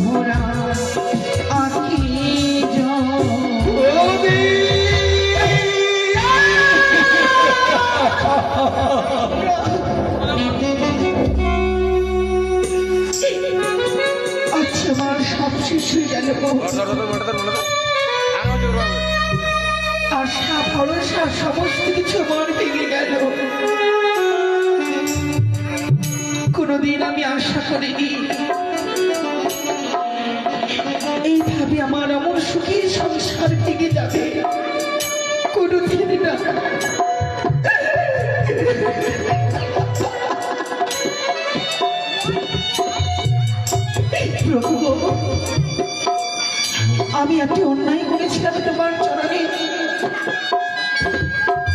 ভরা আখি আচ্ছা আমার সব শেষ হয়ে গেল। আশা ভরসা সমস্ত কিছু আমার ভেঙে গেল। কোনদিন আমি আশা করিনি এইভাবে আমার এমন সুখী সংসার ভেঙে যাবে, কোনদিন না। প্রভু, আমি এত অন্যায় করেছিলাম তোমার চরণে।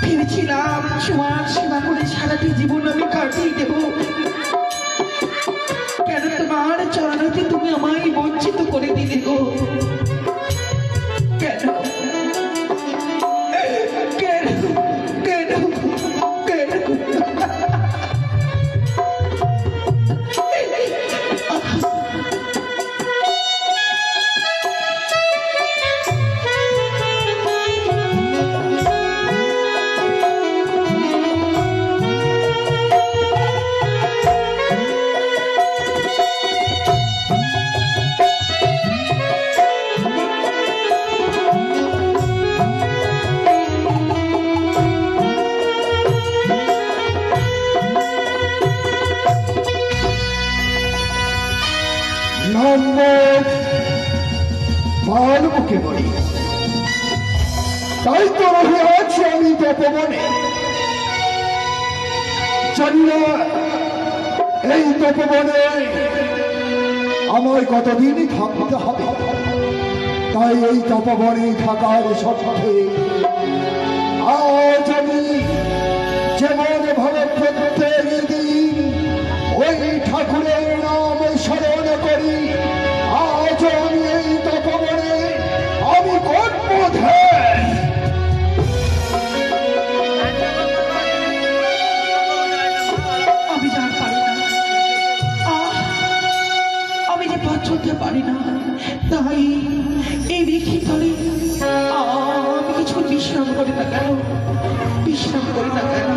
ভেবেছিলাম তোমার সেবা করে সারাটি জীবন আমি কাটিয়ে দেব, কেন তোমার চরণে তুমি আমায় বঞ্চিত করে দিলে গো? কেন কেন কেন কেন? মুখে বলি তাই তো রহে আছি আমি তপবনে। জানি না এই তপবনে আমায় কতদিনই থাকতে হবে, তাই এই তপবনে থাকার সাথে আজ আমি যেমন ভাবে প্রত্যেক দিন ওই ঠাকুরের নাম স্মরণ করি, আজ আমি এই তপবনে আমি করব ধ্যান। আমি যার পারি না, আমি যে পথ চলতে পারি না, তাই এই রেখে তলে আমি কিছু বিশ্রাম করি না কেন, বিশ্রাম করি না কেন?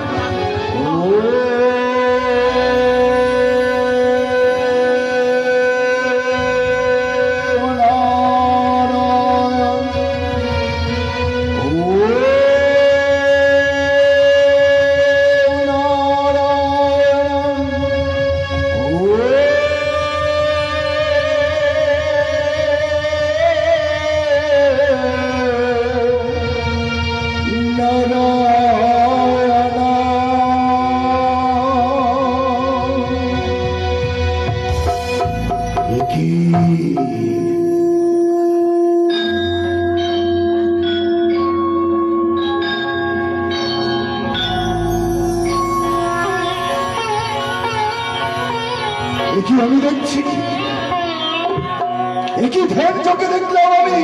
আমি দেখছি একই ধ্যান চোখে দেখলাম আমি,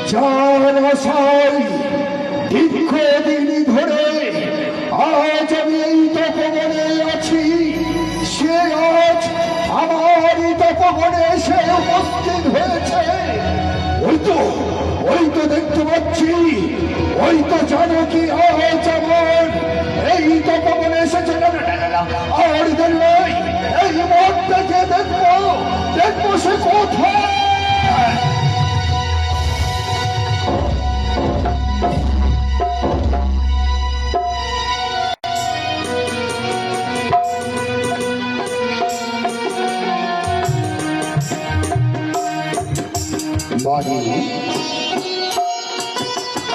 যার আশায় দীর্ঘদিন ধরে আজ আমি এই তপবনে আছি, সে আজ আমার তপবনে এসে উপস্থিত হয়েছে। ওই তো দেখতে পাচ্ছি, ওই তো জানো কি আজ আমার এই তপবনে এসেছে। আর দেখলাই এই মুহূর্তে দেখবো সে কোথায়।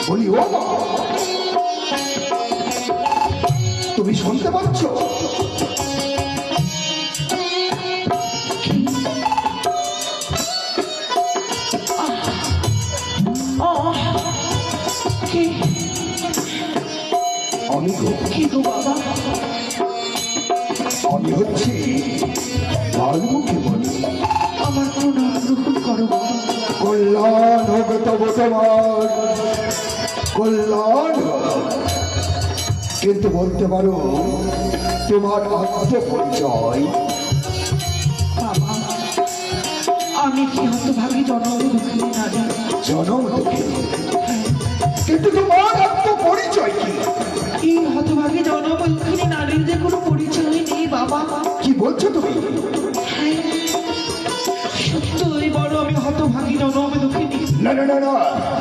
বলি ও মা, তুমি শুনতে পাচ্ছ? আমি হচ্ছি বালমুখী বলি। আমার প্রণাম গ্রহণ করো। কল্যাণ হোক তব তোমার, কল্যাণ। কিন্তু বলতে পারো তোমার আত্মপরিচয়? বাবা আমি কি হতভাগী জনম দুঃখিনী নারী। জনম দুঃখী, কিন্তু তোমার আত্মপরিচয় কি? এই হতভাগী জনম দুঃখিনী নারীর যে কোনো পরিচয় নেই বাবা। কি বলছো তুমি? হ্যাঁ, সত্যই বড় আমি হতভাগী জনম দুঃখিনী। না না না না,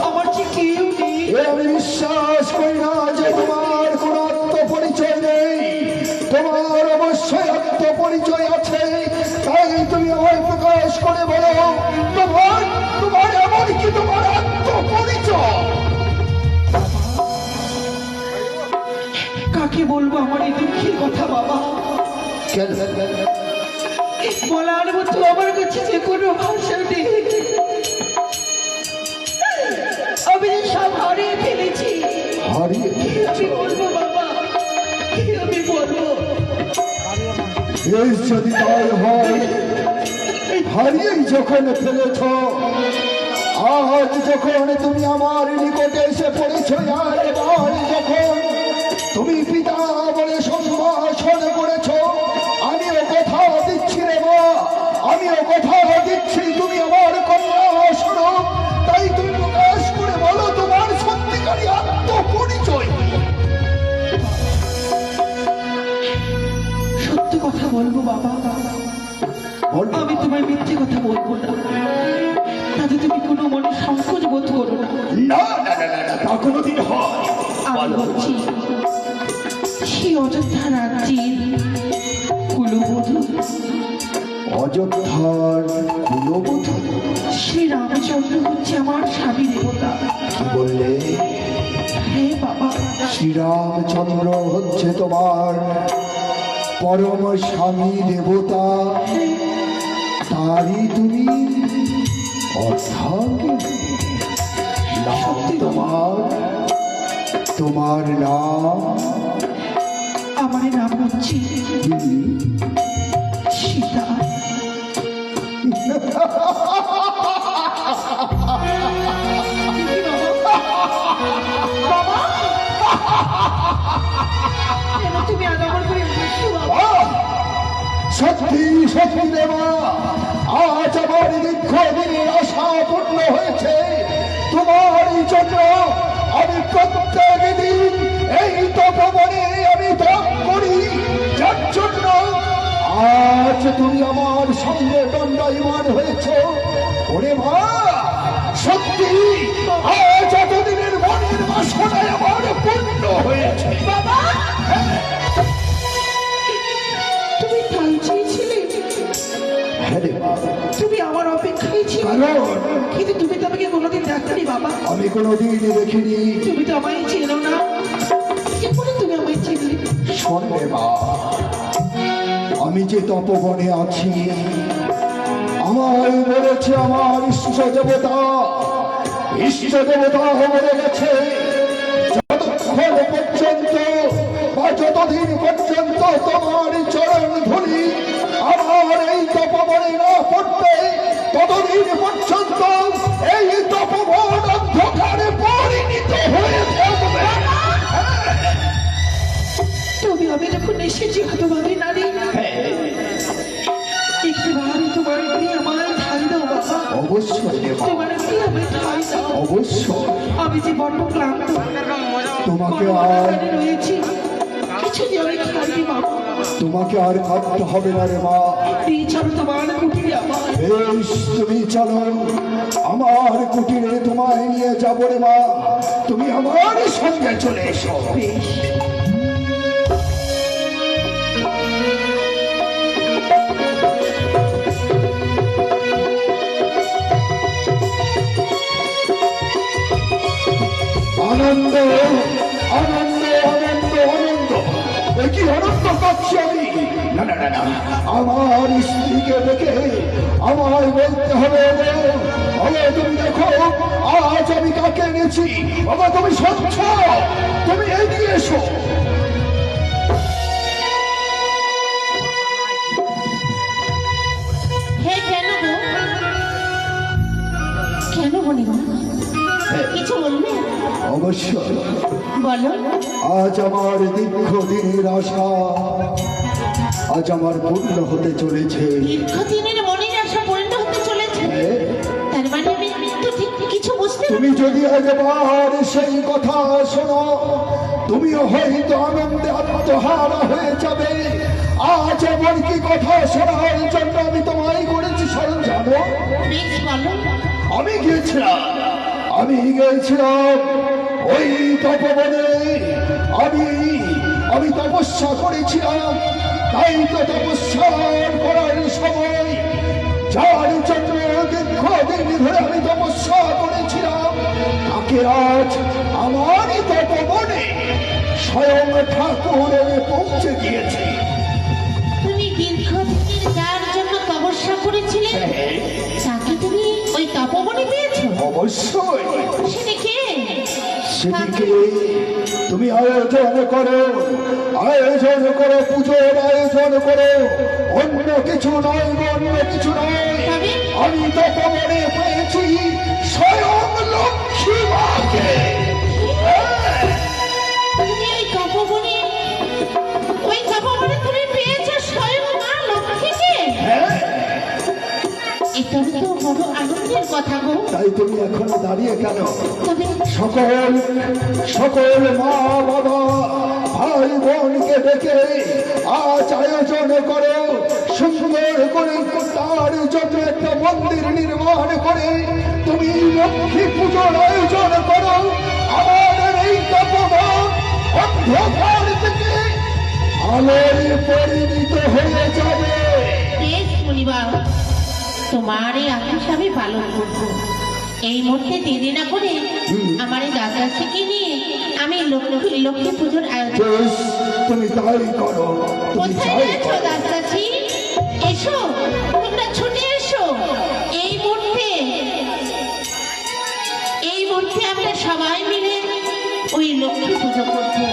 আমার যে কেউ নেই। এ আমি বিশ্বাস করি না যে তোমার কোন আত্মপরিচয় নেই। তোমার অবশ্যই আত্মপরিচয় আছে, তাই তুমি আমায় প্রকাশ করে বলো তোমার তোমার এমন কি তোমার আত্মপরিচয়? কাকে বলবো আমার এই দুঃখের কথা বাবা? কেন? বলার মতো আমার কাছে যে কোনো ভাষা নেই। আমি যে সব হারিয়ে ফেলেছি। হারিয়ে কি আমি বলবো বাবা, কি আমি বলবো? এই যদি তাই হয়, হারিয়েই যখন ফেলেছ, আজ যখন তুমি আমার নিকটে এসে পড়েছ, আর এবার যখন তুমি পিতা বলে সম্ভাষণ করেছ, আমিও কথা দিচ্ছি রে মা, আমিও কথা দিচ্ছি তুমি আমার কন্যা স্বরূপ। তাই তুমি প্রকাশ করে বলো তোমার সত্যিকারী আত্মপরিচয়। সত্য কথা বলবো বাবা, বলো। আমি তোমায় মিথ্যে কথা বলবো না, তাতে তুমি কোনো মনে সংকোচ বোধ করো না। না না না না, তা কোনোদিন হয়? আমি বলছি, সেই অযোধ্যা রাজ্যের কুলবধূ অযোধ্যার কুলবধূ শ্রী রামচন্দ্র হচ্ছে আমার স্বামী দেবতা। কি বললে? হ্যাঁ বাবা, শ্রীরামচন্দ্র হচ্ছে তোমার পরম স্বামী দেবতা, তারই তুমি অর্থাৎ নাম তোমার, তোমার নাম আমার নাম হচ্ছে কি? সীতা। বাবা, কেন তুমি আদর করে হাসছো বাবা? আহ! সত্যি সত্যি দেবা, আজ আমার দীর্ঘদিনের আশা পূর্ণ হয়েছে। তোমার জন্য আমি প্রত্যেক দিন এই তপবনে আমি তপ করি, যার জন্য আজ তুমি আমার সঙ্গে দণ্ডায়মান হয়েছ। ওরে মা, সত্যি আজ এতদিনের মনের বাসনায় আমার পূর্ণ হয়েছে। বাবা, তুমি তাই চেয়েছিলে? হ্যাঁ রে মা, তুমি আমার অপেক্ষায় ছিলে, কারণ কিন্তু তুমি তো আমাকে কোনোদিন দেখনি বাবা। আমি কোনোদিন দেখিনি। তুমি তো আমায় চেনো না, এরপরে তুমি আমায় চিনলে। শোন রে মা, আমি যে তপবনে আছি, আমায় বলেছে আমার ইষ্ট দেবতা বলে গেছে, যতক্ষণ পর্যন্ত বা যতদিন পর্যন্ত তোমার চরণ ধরি আমার এই তপবনে না পড়বে, ততদিন পর্যন্ত এই তপবন অন্ধকারে পরিণত হয়ে থাকবে। তুমি আমি যখন এসেছি হতভাগী নারী, একটিবারই তোমার কি আমায় ঠাই দাও বাবা। অবশ্যই রে মা, তোমার কি আমি ঠাই দাও। অবশ্যই। আমি যে বড্ড ক্লান্ত, তোমাকে আর কর্মকাণ্ডে রয়েছি, কিছু যে আমি খাইনি বাবা। তোমাকে আর কাঁদতে হবে না রে মা। এই চলো তোমার কুটিরে আমার। বেশ, তুমি চলো আমার কুটিরে, তোমায় নিয়ে যাবো রে মা। তুমি আমার সঙ্গে চলে এসো। বেশ, আনন্দ আনন্দ আনন্দ আনন্দ, এ কি আনন্দ পাচ্ছি আমি? না না না না, আমার স্ত্রীকে দেখে আমায় বলতে হবে, তুমি দেখো আজ আমি কাকে এনেছি। বাবা তুমি স্বচ্ছ, তুমি এগিয়ে এসো। হে কেন গো? কেন বলি মা? কিছু বলবে? অবশ্যই, বলো। আজ আমার দীর্ঘদিনের আশা আজ আমার পূর্ণ হতে চলেছে। দীর্ঘদিনের মনের আশা পূর্ণ হতে চলেছে। তার মানে আমি তো ঠিক কিছু বুঝতে তুমি যদি একবার সেই কথা শোনো, তুমিও হয়তো আনন্দে আত্মহারা হয়ে যাবে। আজ এমন কি কথা শোনার জন্য আমি তোমায় করেছি স্মরণ জানো? বেশ বলো। আমি গিয়েছিলাম ওই তপবনে। আমি তপস্যা করেছিলাম। তাই তো তপস্যা করার সময় যার জন্য দীর্ঘদিন ধরে আমি তপস্যা করেছিলাম, তাকে আজ আমারই তপবনে স্বয়ং ঠাকুর এনে পৌঁছে দিয়েছে। তুমি দীর্ঘদিন যার জন্য তপস্যা করেছিলে তাকে তুমি ওই তপবনে পেয়েছো? অবশ্যই। সেটা কে? সেদিকে তুমি আয়োজন করো, পুজোর আয়োজন করো। অন্য কিছু নয়, অন্য কিছু নয়। তবে? আমি তপবনে পেয়েছি স্বয়ং লক্ষ্মী মাকে। তুমি ওই তপবনে তুমি পেয়েছো স্বয়ং মা লক্ষ্মীকে? হ্যাঁ, এটা তো বড় আনন্দের কথা গো। তাই তুমি এখনো দাঁড়িয়ে কেন? তবে সকল মা বাবা ভাই বোনকে ডেকে আজ আয়োজন করো, সুন্দর করে তার জন্য একটা মন্দির নির্মাণ করে তুমি লক্ষ্মী পুজোর আয়োজন করো। আমাদের এই তপবন অন্ধকার থেকে আলোয় পরিণত হয়ে যাবে। বেশ মুনিবার, তোমার এই আদেশ আমি পালন করবো। এই মুহূর্তে দেরি না করে আমার এই দাদাকে নিয়ে আমি লক্ষ্মী পুজোর আয়োজন। বেশ, তুমি তাই করো, তুমি কোথায় তাই গেছো করো। দাদাজি? এসো, তোমরা ছুটে এসো। এই মুহূর্তে আমরা সবাই মিলে ওই লক্ষ্মী পুজো করবো।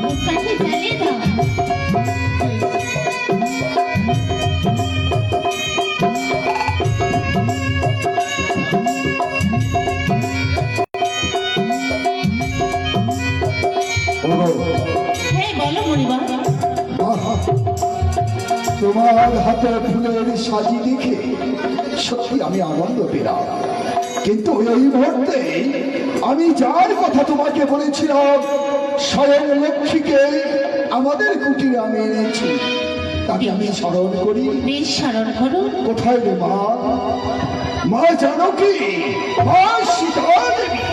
মুখটাকে জ্বালিয়ে দাও। হ্যাঁ বলো মনিবার। আহা, তোমার হাতে ফুলের সাজি দেখে সত্যি আমি আনন্দ পেলাম। কিন্তু এই মুহূর্তে আমি যার কথা তোমাকে বলেছিলাম স্বয়ং লক্ষ্মীকে আমাদের কুটিরে আমি এনেছি, তাকে আমি স্মরণ করি। বেশ স্মরণ করো। কোথায় রে মা? মা জানকী, মা সীতা দেবী।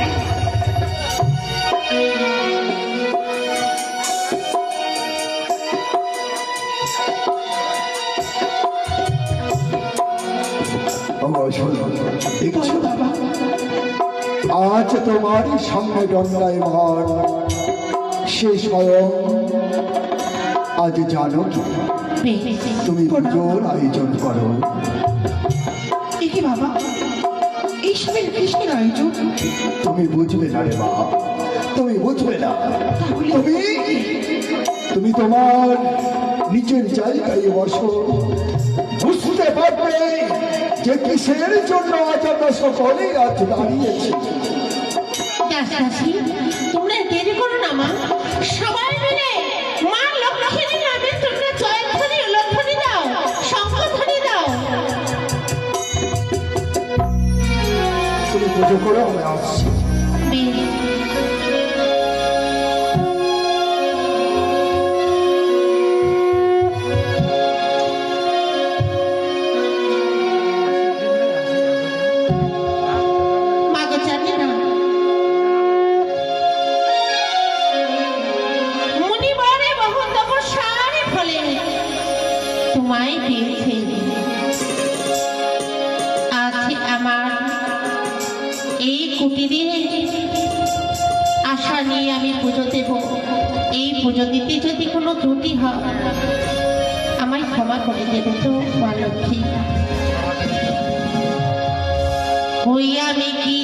দেখছো বাবা, আজ তোমারই সামনে গঙ্গায় মার সে স্বয়ং আজ জানো কি তুমি পুজোর আয়োজন করো। কি বাবা, এইসবের কিসের আয়োজন? তুমি বুঝবে না রে মা, তুমি বুঝবে না। তুমি তোমার নিজের জায়গায় বসো, বুঝতে পারবে যে কিসের জন্য আজ আমরা সকলেই আজ দাঁড়িয়েছি। দাসী, তোমরা দেরি করো না মা। সবাই মিলে মা লক্ষ্মীর নামে তোমরা জয়ধ্বনি লক্ষ্মী দাও, শঙ্খধ্বনি দাও। তুমি পুজো করো, আমি আসছি। তোমায় পেয়েছে। আজ আমার এই কুটিরে আশা নিয়ে আমি পুজো দেব। এই পুজো দিতে যদি কোনো ত্রুটি হয় আমায় ক্ষমা করে দেবে তো মা লক্ষ্মী। ওই আমি কি